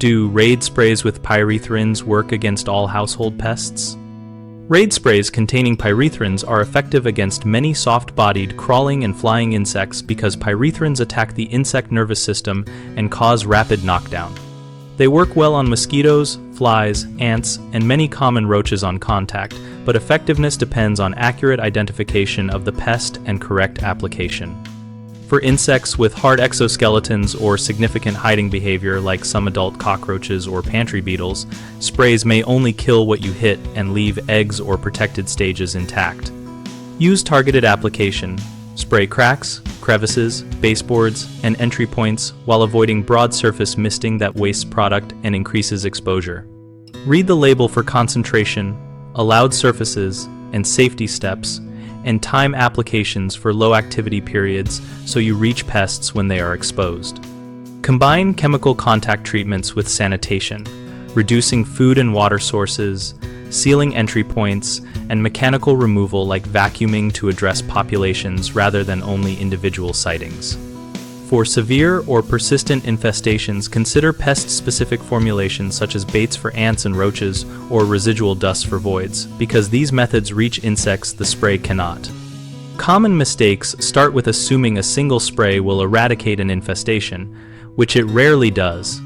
Do raid sprays with pyrethrins work against all household pests? Raid sprays containing pyrethrins are effective against many soft-bodied, crawling and flying insects because pyrethrins attack the insect nervous system and cause rapid knockdown. They work well on mosquitoes, flies, ants, and many common roaches on contact, but effectiveness depends on accurate identification of the pest and correct application. For insects with hard exoskeletons or significant hiding behavior like some adult cockroaches or pantry beetles, sprays may only kill what you hit and leave eggs or protected stages intact. Use targeted application. Spray cracks, crevices, baseboards, and entry points while avoiding broad surface misting that wastes product and increases exposure. Read the label for concentration, allowed surfaces, and safety steps, and time applications for low activity periods so you reach pests when they are exposed. Combine chemical contact treatments with sanitation, reducing food and water sources, sealing entry points, and mechanical removal like vacuuming to address populations rather than only individual sightings. For severe or persistent infestations, consider pest-specific formulations such as baits for ants and roaches or residual dust for voids, because these methods reach insects the spray cannot. Common mistakes start with assuming a single spray will eradicate an infestation, which it rarely does.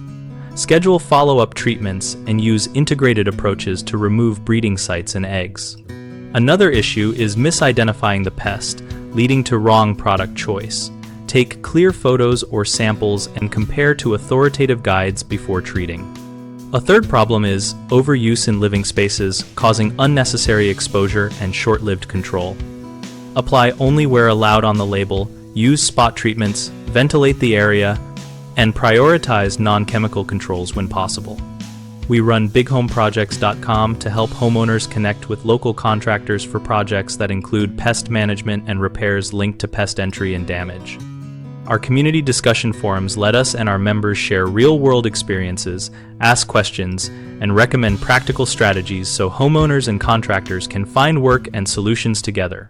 Schedule follow-up treatments and use integrated approaches to remove breeding sites and eggs. Another issue is misidentifying the pest, leading to wrong product choice. Take clear photos or samples and compare to authoritative guides before treating. A third problem is overuse in living spaces, causing unnecessary exposure and short-lived control. Apply only where allowed on the label, use spot treatments, ventilate the area, and prioritize non-chemical controls when possible. We run bighomeprojects.com to help homeowners connect with local contractors for projects that include pest management and repairs linked to pest entry and damage. Our community discussion forums let us and our members share real-world experiences, ask questions, and recommend practical strategies so homeowners and contractors can find work and solutions together.